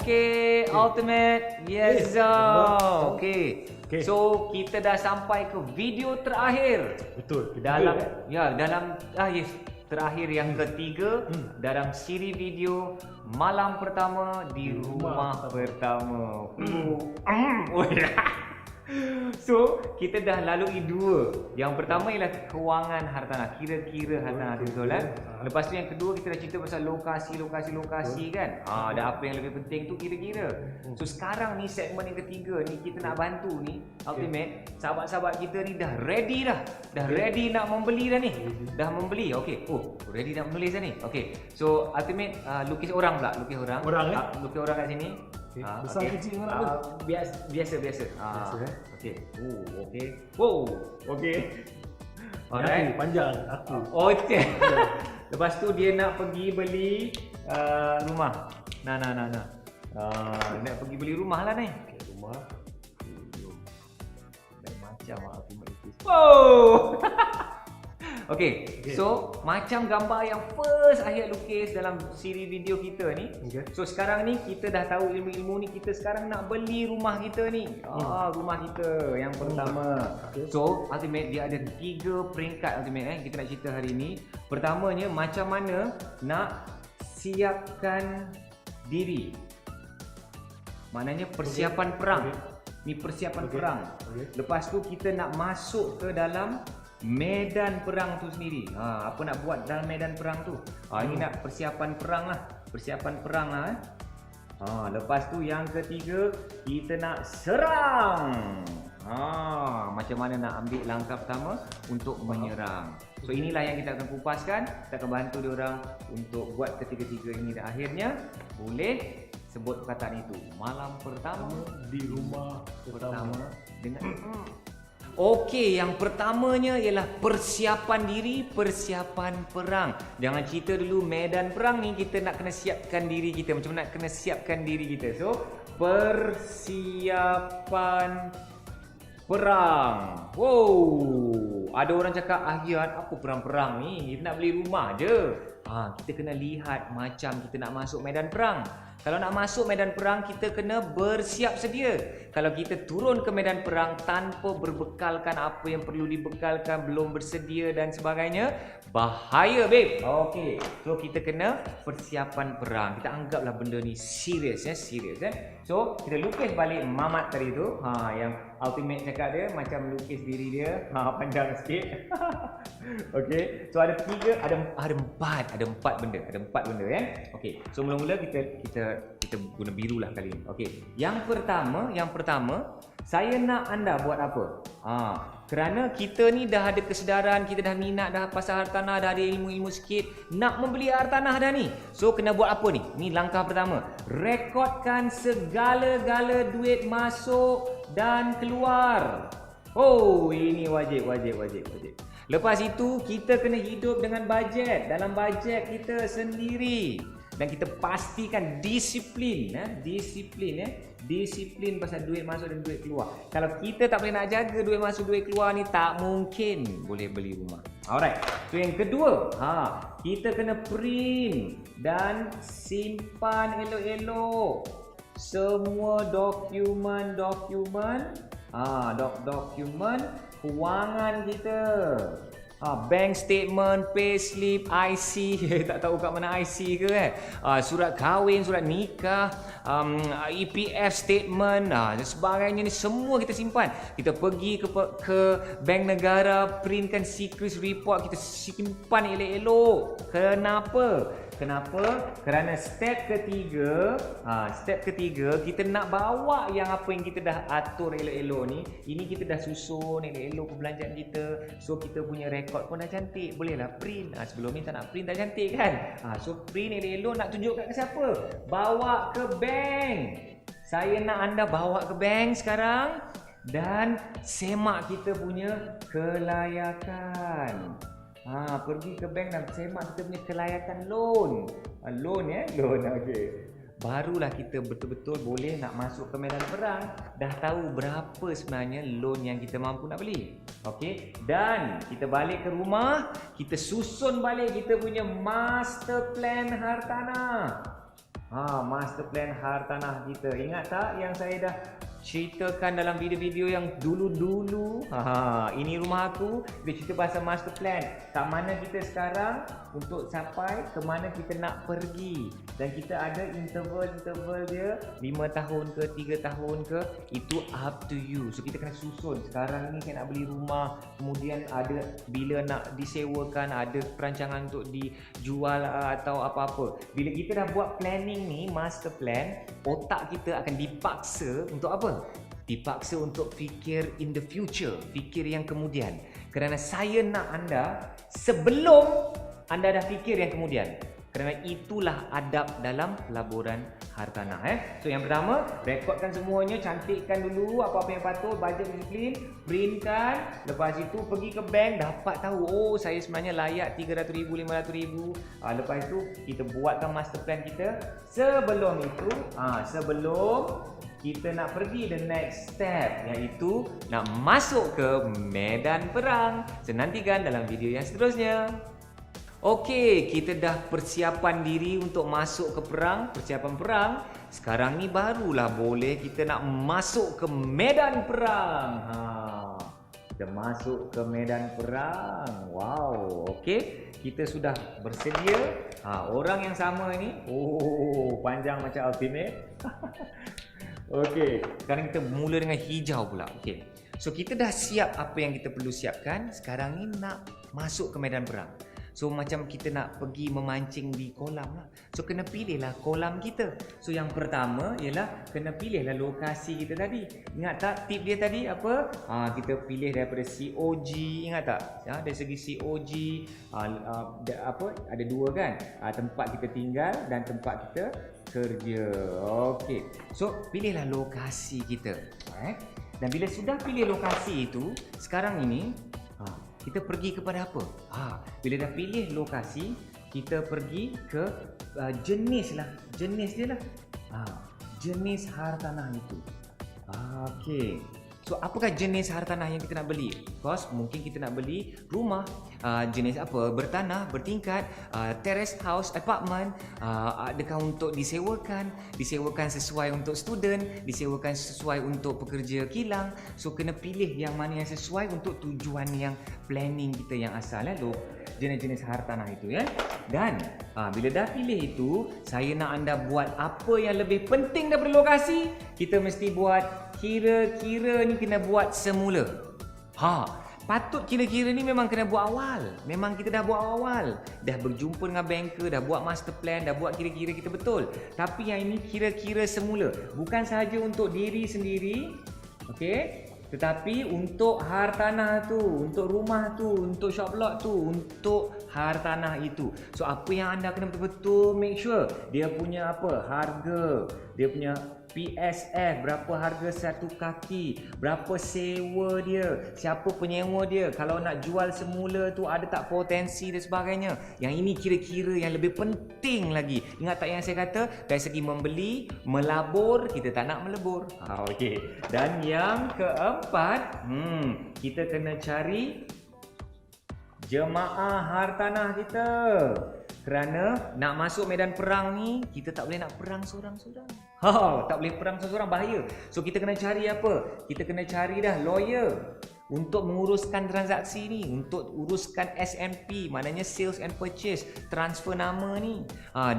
Okay, Ultimate. Yes, okay. So kita dah sampai ke video terakhir. Betul. Dalam yes, terakhir yang ketiga dalam siri video malam pertama di rumah pertama. So, kita dah lalui dua. Yang pertama ialah kewangan hartanah, kira-kira hartanah, betul kan? Lepas tu yang kedua kita dah cerita pasal lokasi kan? Dah apa yang lebih penting tu kira-kira. So sekarang ni segmen yang ketiga ni kita nak bantu ni Ultimate, sahabat-sahabat kita ni dah ready dah. Dah ready nak membeli dah ni. Dah membeli. Okey. Oh, ready nak menulis dah ni. Okey. So Ultimate lukis orang pula, lukis orang. Lukis orang kat sini. Besar kecil dengan apa? Biasa. Okey. Okey. Okey. Alright. Panjang aku. Okey. Lepas tu dia nak pergi beli rumah. Nah. Nak pergi beli rumah lah ni. Okey, rumah. Macam aku melukis. Wow. Okey, so macam gambar yang first Ahyat lukis dalam siri video kita ni. So sekarang ni kita dah tahu ilmu-ilmu ni, kita sekarang nak beli rumah kita ni. Rumah kita yang pertama. So Ultimate dia ada 3 peringkat Ultimate kita nak cerita hari ni. Pertamanya macam mana nak siapkan diri. Maknanya persiapan perang. Ni persiapan perang. Lepas tu kita nak masuk ke dalam medan perang tu sendiri. Apa nak buat dalam medan perang tu? Ini nak persiapan perang lah. Persiapan perang lah. Lepas tu yang ketiga, kita nak serang. Macam mana nak ambil langkah pertama untuk menyerang. So inilah yang kita akan kupaskan. Kita akan bantu diorang untuk buat ketiga-tiga ini. Dan akhirnya boleh sebut perkataan itu. Malam pertama di rumah pertama dengan Okey, yang pertamanya ialah persiapan diri, persiapan perang. Jangan cerita dulu medan perang ni, kita nak kena siapkan diri kita. Macam mana nak kena siapkan diri kita. So, persiapan perang. Wow, ada orang cakap, Ahyat, apa perang-perang ni? Kita nak beli rumah je. Kita kena lihat macam kita nak masuk medan perang. Kalau nak masuk medan perang, kita kena bersiap sedia. Kalau kita turun ke medan perang tanpa berbekalkan apa yang perlu dibekalkan, belum bersedia dan sebagainya, bahaya, babe. Okey, so kita kena persiapan perang. Kita anggaplah benda ni serius. So, kita lukis balik mamat tadi tu. Yang Ultimate cakap dia macam lukis diri dia. Panjang sikit. Okey, so ada empat benda. Okey, so mula-mula kita guna biru lah kali ni. Okey, yang pertama saya nak anda buat apa? Kerana kita ni dah ada kesedaran, kita dah minat dah pasal hartanah, dah ada ilmu-ilmu sikit, nak membeli hartanah dah ni. So kena buat apa ni? Ni langkah pertama. Rekodkan segala-gala duit masuk dan keluar. Ini wajib. Lepas itu kita kena hidup dengan bajet, dalam bajet kita sendiri. Dan kita pastikan disiplin pasal duit masuk dan duit keluar. Kalau kita tak boleh nak jaga duit masuk duit keluar ni, tak mungkin boleh beli rumah. Alright. So yang kedua, kita kena print dan simpan elok-elok semua dokumen kewangan kita. Bank statement, payslip, IC, tak tahu kat mana IC ke surat kahwin, surat nikah, EPF statement, dan sebagainya ni semua kita simpan. Kita pergi ke bank negara, printkan secret report, kita simpan elok-elok. Kenapa? Kerana step ketiga kita nak bawa yang apa yang kita dah atur elok-elok ni. Ini kita dah susun elok-elok perbelanjaan kita. So kita punya rekod pun dah cantik. Bolehlah print. Sebelum ni tak nak print, tak cantik kan? So print elok-elok, nak tunjukkan ke siapa? Bawa ke bank. Saya nak anda bawa ke bank sekarang dan semak kita punya kelayakan. Pergi ke bank dan semak kita punya kelayakan loan. Loan. Okey. Barulah kita betul-betul boleh nak masuk ke medan perang. Dah tahu berapa sebenarnya loan yang kita mampu nak beli. Okey. Dan kita balik ke rumah, kita susun balik kita punya master plan hartanah. Master plan hartanah kita. Ingat tak yang saya dah ceritakan dalam video-video yang dulu-dulu? Ini rumah aku, dia cerita pasal master plan. Kat mana kita sekarang untuk sampai ke mana kita nak pergi. Dan kita ada interval dia 5 tahun ke 3 tahun ke, itu up to you. So kita kena susun. Sekarang ni saya nak beli rumah, kemudian ada bila nak disewakan, ada perancangan untuk dijual atau apa-apa. Bila kita dah buat planning ni, master plan, otak kita akan dipaksa untuk apa? Dipaksa untuk fikir in the future, fikir yang kemudian. Kerana saya nak anda sebelum anda dah fikir yang kemudian. Kerana itulah adab dalam pelaburan hartanah. So yang pertama, rekodkan semuanya, cantikkan dulu apa-apa yang patut, bajet disiplin, printkan. Lepas itu pergi ke bank, dapat tahu, oh saya sebenarnya layak 300,000, 500,000. Lepas itu kita buatkan master plan kita. Sebelum itu, sebelum kita nak pergi the next step, iaitu nak masuk ke medan perang. So nantikan dalam video yang seterusnya. Okey, kita dah persiapan diri untuk masuk ke perang, persiapan perang. Sekarang ni barulah boleh kita nak masuk ke medan perang. Kita masuk ke medan perang. Wow, okey. Kita sudah bersedia. Orang yang sama ni, panjang macam ultimate. Okey, sekarang kita mula dengan hijau pula. Okey. So kita dah siap apa yang kita perlu siapkan. Sekarang ni nak masuk ke medan perang. So macam kita nak pergi memancing di kolam lah. So kena pilihlah kolam kita. So yang pertama ialah kena pilihlah lokasi kita tadi. Ingat tak tip dia tadi apa? Kita pilih daripada COG. Ingat tak? Dari segi COG ada dua kan? Tempat kita tinggal dan tempat kita kerja. Okey. So pilihlah lokasi kita. Dan bila sudah pilih lokasi itu, sekarang ini kita pergi kepada apa? Bila dah pilih lokasi, kita pergi ke jenis dia lah. Jenis hartanah itu. Okey. So apakah jenis hartanah yang kita nak beli? Of course, mungkin kita nak beli rumah jenis apa? Bertanah, bertingkat, terrace house, apartment. Adakah untuk disewakan sesuai untuk student, disewakan sesuai untuk pekerja kilang. So kena pilih yang mana yang sesuai untuk tujuan yang planning kita yang asal jenis-jenis hartanah itu ya. Dan bila dah pilih itu, saya nak anda buat apa yang lebih penting daripada lokasi. Kita mesti buat kira-kira ni, kena buat semula. Patut kira-kira ni memang kena buat awal. Memang kita dah buat awal. Dah berjumpa dengan banker, dah buat master plan, dah buat kira-kira kita betul. Tapi yang ini kira-kira semula. Bukan sahaja untuk diri sendiri, okey? Tetapi untuk hartanah tu, untuk rumah tu, untuk shop lot tu, untuk hartanah itu. So apa yang anda kena betul-betul make sure dia punya apa? Harga, dia punya PSF, berapa harga satu kaki, berapa sewa dia, siapa penyewa dia, kalau nak jual semula tu ada tak potensi dan sebagainya. Yang ini kira-kira yang lebih penting lagi. Ingat tak yang saya kata, dari segi membeli, melabur, kita tak nak melebur. Okey. Dan yang keempat, kita kena cari jemaah hartanah kita. Kerana nak masuk medan perang ni, kita tak boleh nak perang seorang-seorang. Tak boleh perang seorang-seorang, bahaya. So kita kena cari apa? Kita kena cari dah lawyer untuk menguruskan transaksi ni, untuk uruskan SNP, maknanya sales and purchase, transfer nama ni.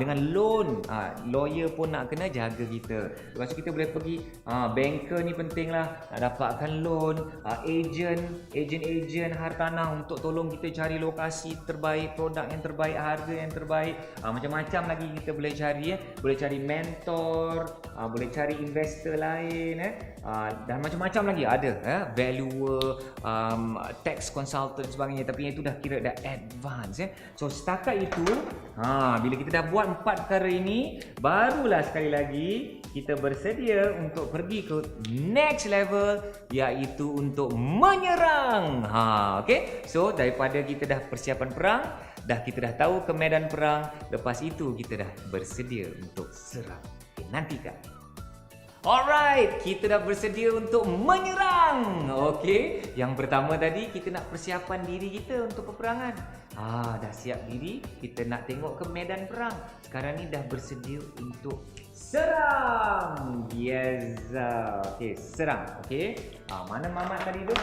Dengan loan, lawyer pun nak kena jaga kita. Lepas tu kita boleh pergi banker ni penting lah, nak dapatkan loan, agent hartanah untuk tolong kita cari lokasi terbaik, produk yang terbaik, harga yang terbaik. Macam-macam lagi kita boleh cari boleh cari mentor, boleh cari investor lain dan macam-macam lagi ada valuer, tax consultant sebagainya, tapi yang itu dah kira dah advance So setakat itu bila kita dah buat 4 perkara ini, barulah sekali lagi kita bersedia untuk pergi ke next level, iaitu untuk menyerang. Okay? So daripada kita dah persiapan perang, kita dah tahu ke medan perang, lepas itu kita dah bersedia untuk serang. Nantikan. Alright, kita dah bersedia untuk menyerang. Okey, yang pertama tadi kita nak persiapan diri kita untuk peperangan. Dah siap diri, kita nak tengok ke medan perang. Sekarang ni dah bersedia untuk serang. Yes. Okey, serang. Okey. Mana Mamat tadi tu?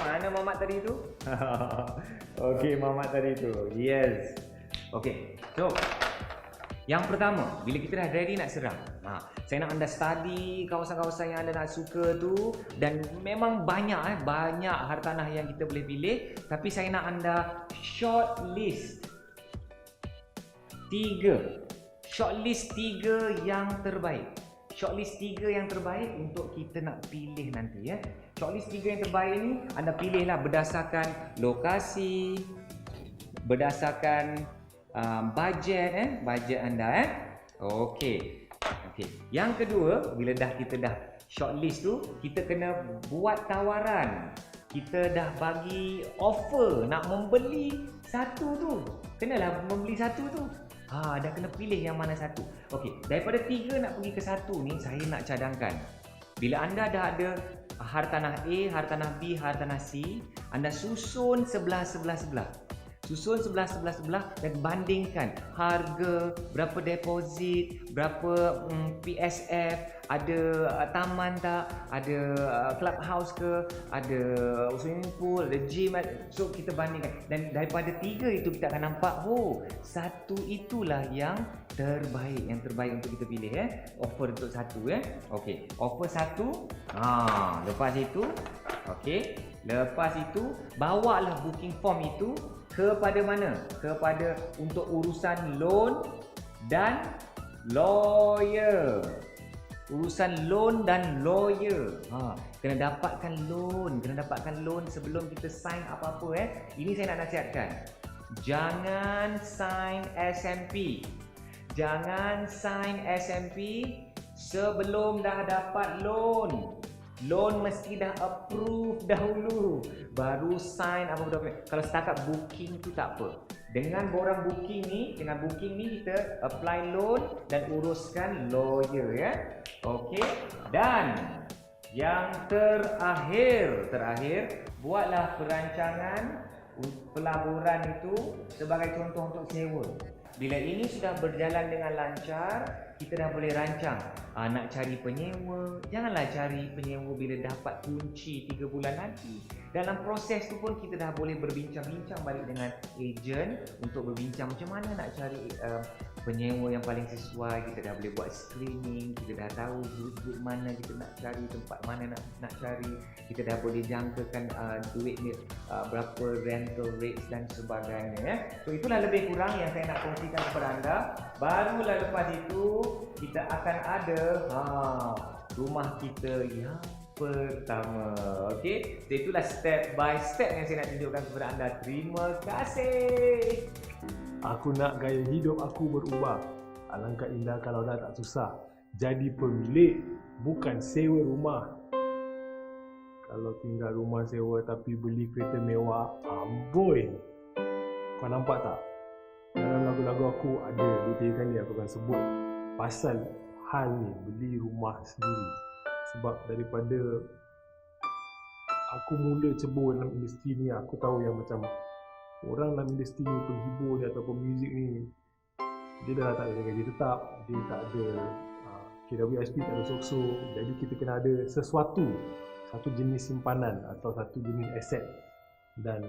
Okey, Mamat tadi tu. Yes. Okey. So, yang pertama, bila kita dah ready nak serang, saya nak anda study kawasan-kawasan yang anda nak suka tu, dan memang banyak hartanah yang kita boleh pilih, tapi saya nak anda shortlist 3 yang terbaik. Shortlist 3 yang terbaik untuk kita nak pilih nanti ya. Shortlist 3 yang terbaik ni anda pilihlah berdasarkan lokasi, berdasarkan bajet anda. Okey. Yang kedua, bila kita dah shortlist tu, kita kena buat tawaran. Kita dah bagi offer nak membeli satu tu. Kenalah membeli satu tu. Dah kena pilih yang mana satu. Okey, daripada 3 nak pergi ke 1 ni, saya nak cadangkan. Bila anda dah ada hartanah A, hartanah B, hartanah C, anda susun sebelah. Susun sebelah dan bandingkan harga, berapa deposit, berapa PSF, ada taman tak, ada clubhouse ke, ada swimming pool, ada gym. So kita bandingkan, dan daripada 3 itu kita akan nampak satu itulah yang terbaik untuk kita pilih offer untuk satu Okey, offer satu. Lepas itu lepas itu bawalah booking form itu kepada mana? Kepada untuk urusan loan dan lawyer. Kena dapatkan loan sebelum kita sign apa-apa Ini saya nak nasihatkan. Jangan sign SMP. Jangan sign SMP sebelum dah dapat loan. Loan mesti dah approve dahulu, baru sign apa-apa. Kalau setakat booking tu tak apa. Dengan borang booking ni kita apply loan dan uruskan lawyer Okey. Dan yang terakhir, buatlah perancangan pelaburan itu sebagai contoh untuk sewa. Bila ini sudah berjalan dengan lancar, kita dah boleh rancang nak cari penyewa. Janganlah cari penyewa bila dapat kunci 3 bulan nanti. Dalam proses tu pun kita dah boleh berbincang-bincang balik dengan ejen untuk berbincang macam mana nak cari penyewa yang paling sesuai. Kita dah boleh buat screening, kita dah tahu grup mana kita nak cari, tempat mana nak cari. Kita dah boleh jangkakan duit ni berapa rental rates dan sebagainya So itulah lebih kurang yang saya nak kongsikan kepada anda. Barulah lepas itu kita akan ada rumah kita yang pertama. Okey, so itulah step by step yang saya nak tunjukkan kepada anda. Terima kasih. Aku nak gaya hidup aku berubah. Alangkah indah kalau dah tak susah. Jadi pemilik, bukan sewa rumah. Kalau tinggal rumah sewa tapi beli kereta mewah, amboi. Kau nampak tak? Dalam lagu-lagu aku ada 2-3 kali aku akan sebut pasal hal ni, beli rumah sendiri. Sebab daripada aku mula cebur dalam industri ni, aku tahu yang macam orang dalam industri ni, penghibur ni ataupun muzik ni, dia dah tak ada gaji tetap, dia tak ada KWSP, tak ada sok-sok. Jadi kita kena ada sesuatu, satu jenis simpanan atau satu jenis aset. Dan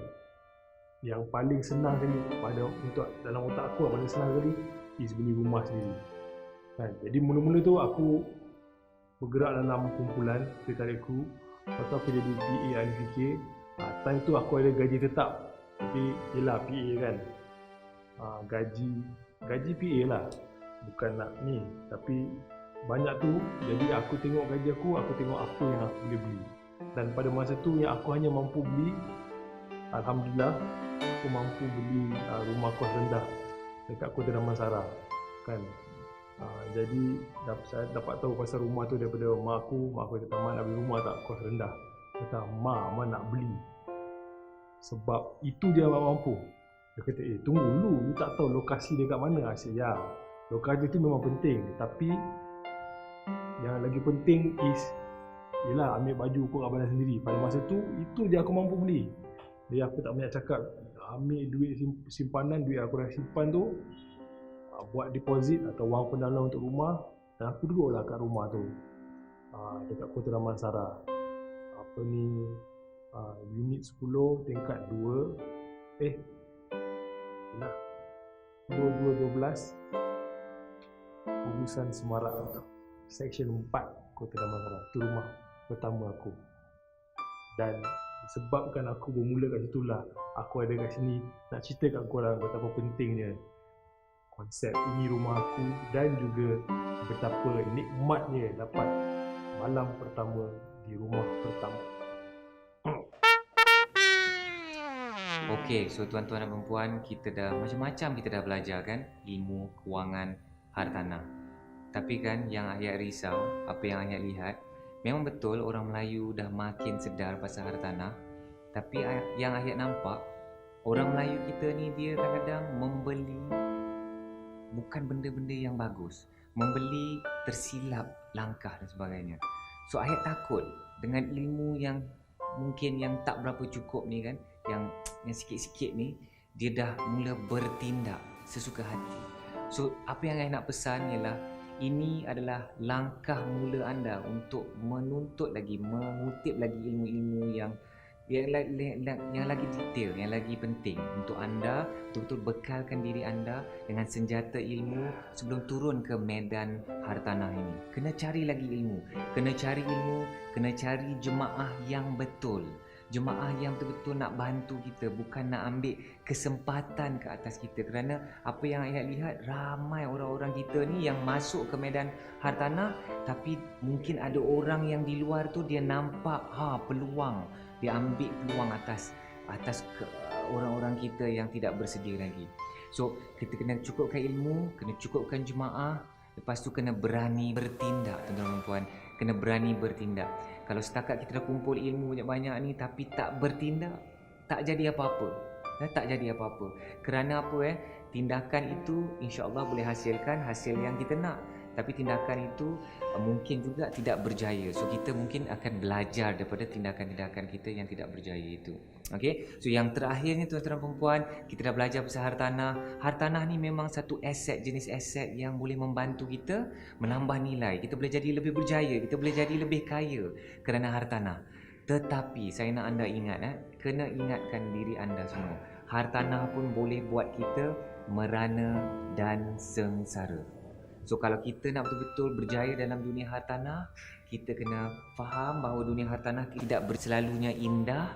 yang paling senang sekali untuk dalam otak aku, paling senang sekali is beli rumah sendiri kan. Jadi mula-mula tu aku bergerak dalam kumpulan tertarik kru. Lepas tu aku jadi PA IFK. Time tu aku ada gaji tetap. Tapi yelah PA kan, gaji PA lah, bukan nak ni. Tapi banyak tu, jadi aku tengok gaji aku tengok apa yang aku boleh beli. Dan pada masa tu yang aku hanya mampu beli, Alhamdulillah aku mampu beli rumah kos rendah dekat Kota Damansara kan. Jadi saya dapat tahu pasal rumah tu daripada mak aku kata, "Mak nak beli rumah tak kos rendah?" Kata, "Mak nak beli." Sebab itu dia abang mampu. Dia kata, tunggu dulu, you tak tahu lokasi dia kat mana? Asyik lokasi tu memang penting, tapi yang lagi penting is yelah ambil baju ukur kat badan sendiri. Pada masa tu, itu je aku mampu beli. Jadi aku tak banyak cakap, ambil duit simpanan, duit aku dah simpan tu, buat deposit atau wang pendalam untuk rumah, dan aku duduklah kat rumah tu, dekat Kota Damansara. Unit 10 tingkat 2, yelah 2212 Urusan Semarak, Section 4, Kota Damansara. Itu rumah pertama aku. Dan sebabkan aku bermula kat situ lah, aku ada kat sini nak cerita kat korang betapa pentingnya konsep ini rumah aku, dan juga betapa nikmatnya dapat malam pertama di rumah pertama. Okey, so tuan-tuan dan puan, kita dah macam-macam kita dah belajar kan, ilmu kewangan hartanah. Tapi kan yang ayat risau, apa yang ayat lihat, memang betul orang Melayu dah makin sedar pasal hartanah. Tapi yang ayat nampak, orang Melayu kita ni dia kadang-kadang membeli bukan benda-benda yang bagus, membeli tersilap langkah dan sebagainya. So ayat takut dengan ilmu yang mungkin yang tak berapa cukup ni kan, yang sikit-sikit ni, dia dah mula bertindak sesuka hati. So apa yang saya nak pesan ialah, ini adalah langkah mula anda untuk menuntut lagi, mengutip lagi ilmu-ilmu yang lagi detail, yang lagi penting untuk anda betul-betul bekalkan diri anda dengan senjata ilmu sebelum turun ke medan hartanah ini. Kena cari lagi ilmu, kena cari jemaah yang betul. Jemaah yang betul-betul nak bantu kita, bukan nak ambil kesempatan ke atas kita. Kerana apa yang ayat lihat, ramai orang-orang kita ni yang masuk ke medan hartanah, tapi mungkin ada orang yang di luar tu dia nampak peluang, dia ambil peluang atas orang-orang kita yang tidak bersedia lagi. So kita kena cukupkan ilmu, kena cukupkan jemaah, lepas tu kena berani bertindak, tuan-tuan dan puan. Kena berani bertindak. Kalau setakat kita dah kumpul ilmu banyak-banyak ni tapi tak bertindak, tak jadi apa-apa. Tak jadi apa-apa. Kerana apa tindakan itu insya-Allah boleh hasilkan hasil yang kita nak. Tapi tindakan itu mungkin juga tidak berjaya. So kita mungkin akan belajar daripada tindakan-tindakan kita yang tidak berjaya itu. Okey. So yang terakhir ni tuan-tuan dan puan, kita dah belajar pasal hartanah. Hartanah ni memang satu aset, jenis aset yang boleh membantu kita menambah nilai. Kita boleh jadi lebih berjaya, kita boleh jadi lebih kaya kerana hartanah. Tetapi saya nak anda ingat, kena ingatkan diri anda semua. Hartanah pun boleh buat kita merana dan sengsara. So kalau kita nak betul-betul berjaya dalam dunia hartanah, kita kena faham bahawa dunia hartanah tidak berselalunya indah.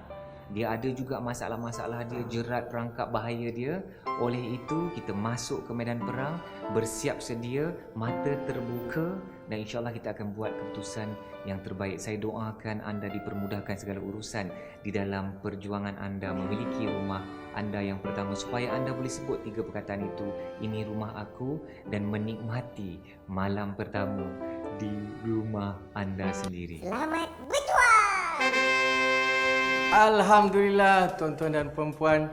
Dia ada juga masalah-masalah dia, jerat perangkap bahaya dia. Oleh itu kita masuk ke medan perang, bersiap sedia, mata terbuka, dan insya-Allah kita akan buat keputusan yang terbaik. Saya doakan anda dipermudahkan segala urusan di dalam perjuangan anda memiliki rumah anda yang pertama, supaya anda boleh sebut 3 perkataan itu, ini rumah aku, dan menikmati malam pertama di rumah anda sendiri. Selamat bertuah. Alhamdulillah tuan-tuan dan puan-puan,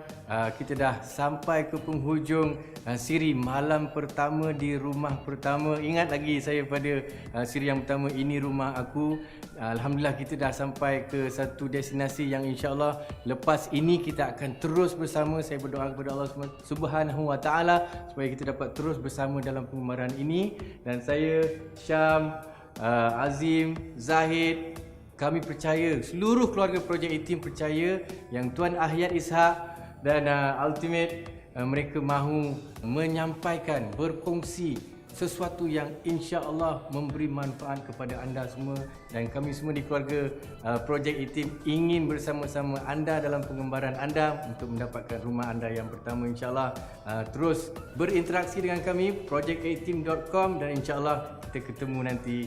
kita dah sampai ke penghujung siri malam pertama di rumah pertama. Ingat lagi saya pada siri yang pertama, ini rumah aku. Alhamdulillah kita dah sampai ke satu destinasi yang insya-Allah lepas ini kita akan terus bersama. Saya berdoa kepada Allah Subhanahu Wa Taala supaya kita dapat terus bersama dalam pengembaraan ini. Dan saya, Syam, Azim, Zahid, kami percaya, seluruh keluarga Projek A-Team percaya yang Tuan Ahyat Ishak dan Ultimate mereka mahu menyampaikan, berkongsi sesuatu yang insya-Allah memberi manfaat kepada anda semua, dan kami semua di keluarga Projek A-Team ingin bersama-sama anda dalam pengembaraan anda untuk mendapatkan rumah anda yang pertama insya-Allah. Terus berinteraksi dengan kami projekateam.com, dan insya-Allah kita ketemu nanti